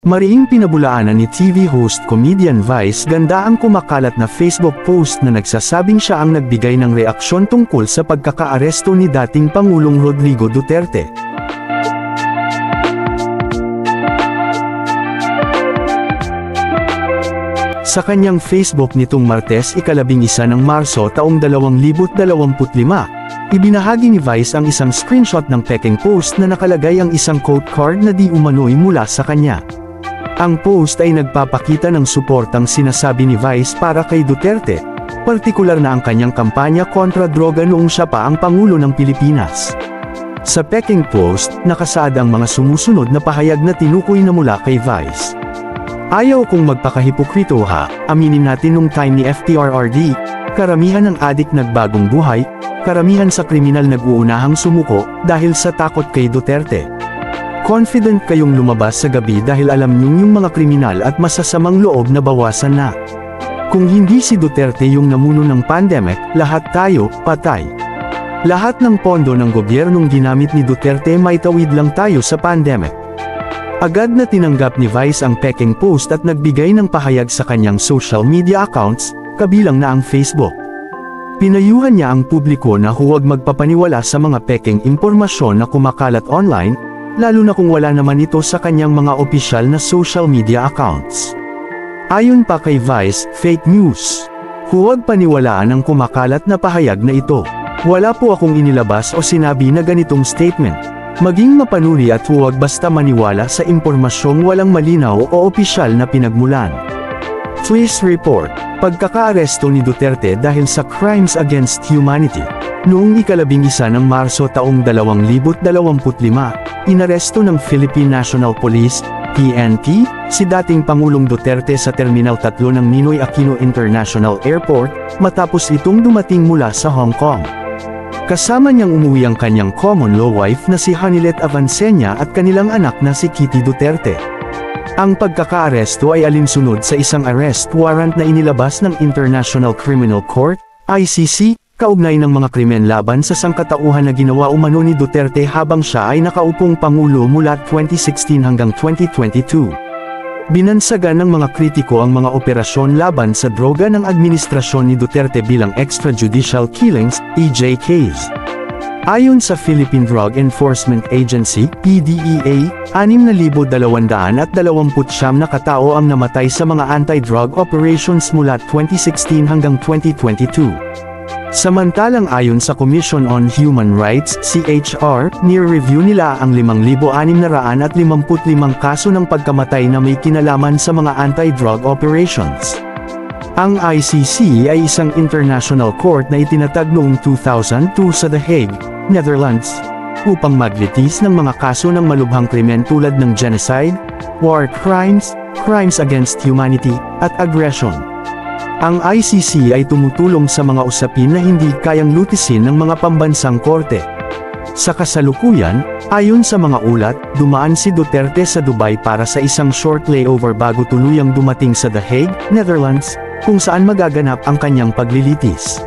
Mariing pinabulaanan ni TV host comedian Vice Ganda ang kumakalat na Facebook post na nagsasabing siya ang nagbigay ng reaksyon tungkol sa pagkakaaresto ni dating Pangulong Rodrigo Duterte. Sa kanyang Facebook nitong Martes ika-11 ng Marso taong 2025, ibinahagi ni Vice ang isang screenshot ng peking post na nakalagay ang isang quote card na di umano'y mula sa kanya. Ang post ay nagpapakita ng suportang sinasabi ni Vice para kay Duterte, partikular na ang kanyang kampanya kontra droga noong siya pa ang Pangulo ng Pilipinas. Sa peking post, nakasaad ang mga sumusunod na pahayag na tinukoy na mula kay Vice. Ayaw kong magpakahipokrito ha, aminin natin nung time ni FTRRD, karamihan ng adik nagbagong buhay, karamihan sa kriminal nag-uunahang sumuko, dahil sa takot kay Duterte. Confident kayong lumabas sa gabi dahil alam niyong yung mga kriminal at masasamang loob na bawasan na. Kung hindi si Duterte yung namuno ng pandemic, lahat tayo, patay. Lahat ng pondo ng gobyernong ginamit ni Duterte maitawid lang tayo sa pandemic. Agad na tinanggap ni Vice ang peking post at nagbigay ng pahayag sa kanyang social media accounts, kabilang na ang Facebook. Pinayuhan niya ang publiko na huwag magpapaniwala sa mga peking impormasyon na kumakalat online, lalo na kung wala naman ito sa kanyang mga opisyal na social media accounts. Ayon pa kay Vice, fake news. Huwag paniwalaan ang kumakalat na pahayag na ito. Wala po akong inilabas o sinabi na ganitong statement. Maging mapanuri at huwag basta maniwala sa impormasyong walang malinaw o opisyal na pinagmulan. Police report, pagkakaaresto ni Duterte dahil sa crimes against humanity. Noong ika-11 ng Marso taong 2025, inaresto ng Philippine National Police, PNP, si dating Pangulong Duterte sa Terminal 3 ng Ninoy Aquino International Airport, matapos itong dumating mula sa Hong Kong. Kasama niyang umuwi ang kanyang common law wife na si Hanilet Avancenia at kanilang anak na si Kitty Duterte. Ang pagkakaaresto ay alinsunod sa isang arrest warrant na inilabas ng International Criminal Court, ICC, kaugnay ng mga krimen laban sa sangkatauhan na ginawa umano ni Duterte habang siya ay nakaupong Pangulo mula 2016 hanggang 2022. Binansagan ng mga kritiko ang mga operasyon laban sa droga ng administrasyon ni Duterte bilang extrajudicial killings, EJKs. Ayon sa Philippine Drug Enforcement Agency, PDEA, 6,229 na katao ang namatay sa mga anti-drug operations mula 2016 hanggang 2022. Samantalang ayon sa Commission on Human Rights, CHR, near-review nila ang 5,655 kaso ng pagkamatay na may kinalaman sa mga anti-drug operations. Ang ICC ay isang international court na itinatag noong 2002 sa The Hague, Netherlands, upang maglitis ng mga kaso ng malubhang krimen tulad ng genocide, war crimes, crimes against humanity, at aggression. Ang ICC ay tumutulong sa mga usapin na hindi kayang lutisin ng mga pambansang korte. Sa kasalukuyan, ayon sa mga ulat, dumaan si Duterte sa Dubai para sa isang short layover bago tuluyang dumating sa The Hague, Netherlands, kung saan magaganap ang kanyang paglilitis.